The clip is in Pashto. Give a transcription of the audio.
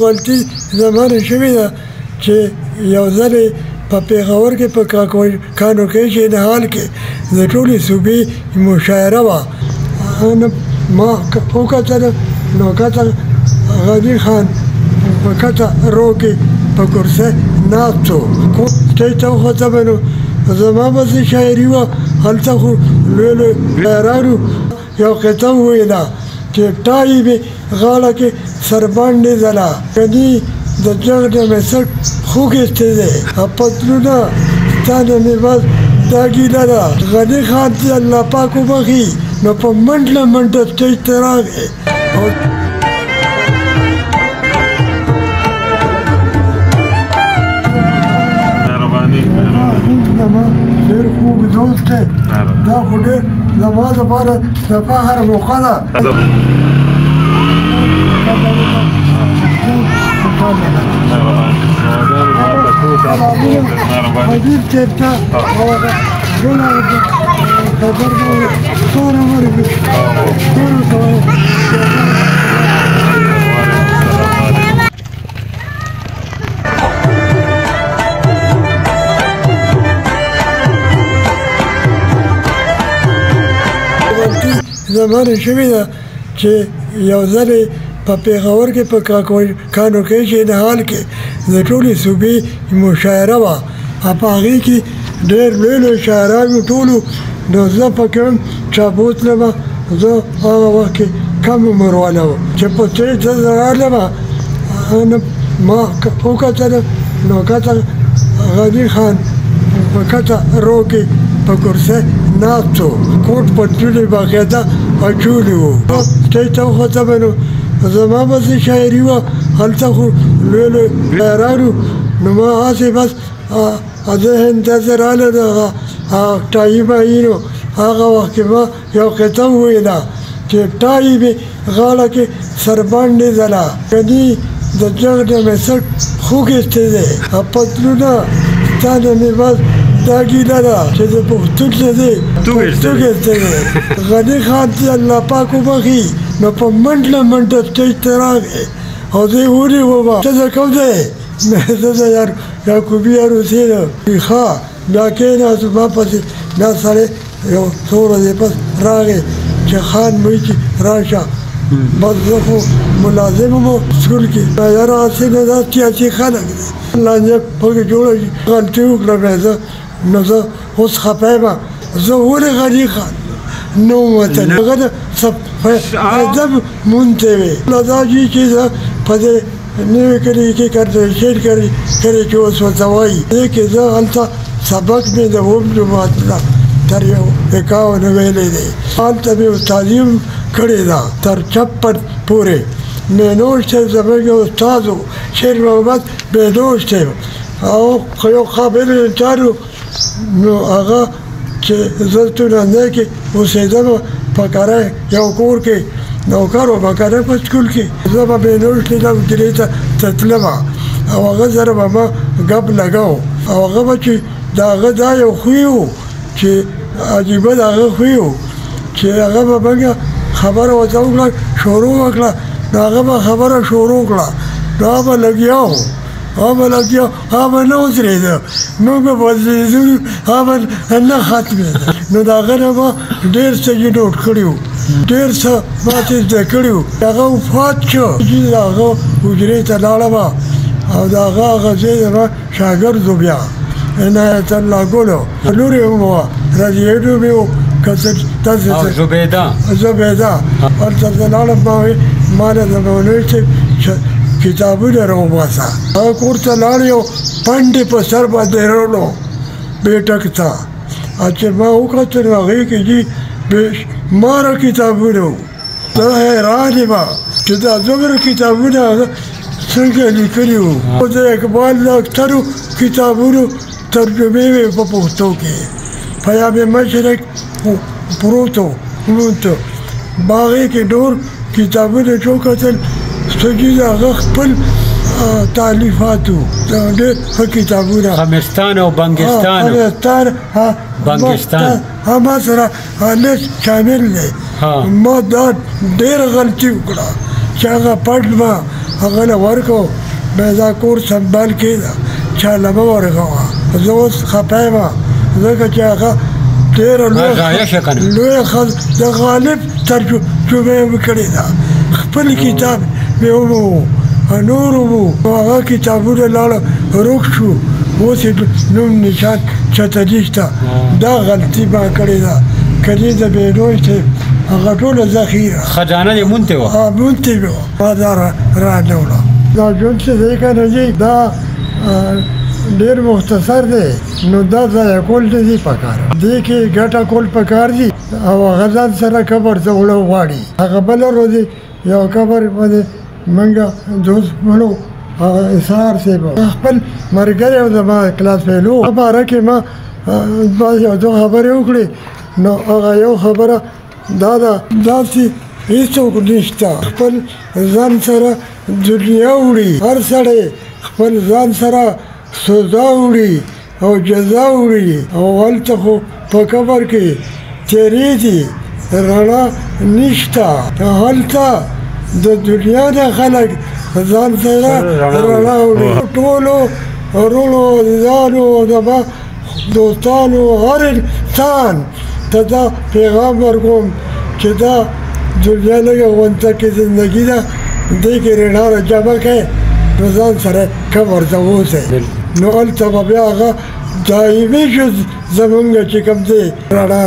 غلطي زمانه شوې ده چې یو ځل په پېښور کې په کانوکیشن حال کې د ټولې صوبې مشاعره وه. ما وکتل نو کتل غني خان په کته رو کې په کرسۍ ناست و. سټیج ته وختم نو زما بسې شاعري وه. هلته خو لوی لوی شاعرانو یو قطعه وویله چې ټای مې غاړه کې سرباندې ځله کني د جغ د مې سټ خوږ ایستی دی پتلونه ستا نه مې بس دا ګیله ده. غني خان چې الله پاک وبخي نو په منډله منډه سټیج ته راغی. زما ډېر خوږ دوست دی. دا خو ډېر زما دپاره د فخر موقع ده. حبیب صاحب ته ټوله خبر به ټوله ورکړي ټولو ته زمانه شوې ده چې یو ځل په پېښور کې په کانوکیشن حال کې د ټولې صوبې مشاعره وه. په هغې کې ډېر لوی لوی شاعرانو ټولو نو زه پکې هم چابوتلم. زه هغه وخت کې کم عمر والا وم چې په سټیج ته زه رالم. ما وکتل نو کتل غني خان په کته رو کې په کرسۍ ناست و. کوټ پتلونې باقاعده اچولي وو. سټیج ته وختم نو زما بسې شاعري وه. هلته خو لوی لوی شاعرانو نو ما هسې بس ذهن داسې راله د ټایي مایي نو هغه وخت کې ما یو قطعه وویله چې ټای مې غاړه کې سرباندې ځله کني د جغ د مې سټ خوږ ایستی دی پتلونه ستا نه مې بس دا ګیله ده چې د پښتون نه دی توږ ایستی دی. غني خان چې الله پاک وبخي نو په منډله منډه سټیج ته راغی او زه یې ونیوم. ته د کوم دی؟ زه د یعقوبي عروسي ده. ښه بیا کېناست ما پسې دا سړی یو څو ورځې پس راغی چې خان موی چې راشه. بس زه خو ملازم وم سکول کې. یاره هسې نه دا سیاسي خلک دی لانجه پکې جوړه شي. غلطي وکړه بیا زه نو زه اوس خفه یم. زه ولې غني خان نو وطن هغه د ادب مونته وي لدا جی چې زه په دې نوې کلي کې شعر کړی چې اوس ورته وایي کې زه هلته سبق مې د اووم جماعت نه تر یو 51 ویلی دی. هلته مې استادي هم کړې ده تر 56 پورې. مینوش صاحب زموږ یو استاد و شیر محمد مینوش صاحب او یو قابل انسان و. نو هغه چې زه تورنځی کې اوسېدم په کری یو کور کې نوکر و په کری په سکول کې. زه به مینوش لیدم حجرې ته تلم او هغه سره به ما ګپ لګو او هغه به چې د هغه دا یو خوی و چې عجیبه د هغه خوی و چې هغه به موږ خبره ورته وکړه شروع وکړه نو هغه به خبره شروع کړه نو هغه به لګیا و هغه به نه ودرېده موږ به بدلېدلو هغه به نه ختمېده. نو د هغه نه ما ډېر څه یې نوټ کړي وو ډېر څه ما چې زده کړي وو. هغه وفات شو چې د هغه حجرې ته لاړم او د هغه ځای زما شاګرد و بیا عنایت الله ګل لور یې هم وه رادیېټو مې و زبیده هلته زه لاړم ما وې ما نه د مولوي صاحب کتابونه راوباسه. هغه کور ته لاړ یو پنډې په سر باندې رولو بیټک ته چې ما وکتل نو هغې کې جي بېشماره کتابونه وو. زه حیران یم چې دا دومره کتابونه هغه څنګه لیکلي وو. د اقبال د اکثرو کتابونو ترجمې وې په پښتو کې. پیام مشرق پروت و باغې کې ډور کتابونه چې وکتل سجي د هغه خپل تالیفات وو ډېر ښه کتابونه. خمستان او بنګستان ما سره لیست شامل دی. ما دا ډېره غلطي وکړه چې هغه پټ ما هغه له ورکو بیا دا کور سنبال کېده چا له مه ورکوه زه اوس خفه یم ځکه چې هغه ډېره لویه د غالب ترجمه یې مې کړې ده خپل کتاب مې ومو نور ومو هغه کتابونه لاړه روک شو اوس یې نوم نشان چاته نشته دا غلطي ما کړې ده که دې د بېنوی صاحب هغه ټوله ذخیره خزانه دې مونتې وه مونتې مې وه ما دا رانه وړه دا ژوند چې دی که نه جي دا ډېر مختصر دی نو دا ضایع کول نه دي پکار دې کې ګټه کول پکار دي او هغه ځان سره قبر ته وړو غواړي هغه بله ورځ یو قبر باندې موږ دوست مړو هغه اسرار صاحب خپل ملګری او زما کلاس فیلو په باره کې ما یو څو خبرې وکړې نو هغه یو خبره دا ده داسې هېڅوک نشته خپل ځان سره دنیا وړي هر سړی خپل ځان سره سزا وړي او جزا وړي او هلته خو په قبر کې تیرې دي رڼا نشته هلته د دنیا نه خلک ځان سره رڼا وړي ټولو وروڼو عزیزانو زما دوستانو هر انسان ته دا پیغام ورکوم چې دا دنیا لږه غونډه کې زندګي ده دې کې رڼا راجمع کړئ نو ځان سره قبر ته ووسئ نو هلته به بیا هغه دایمي شو زمونږ چې کوم دی رڼا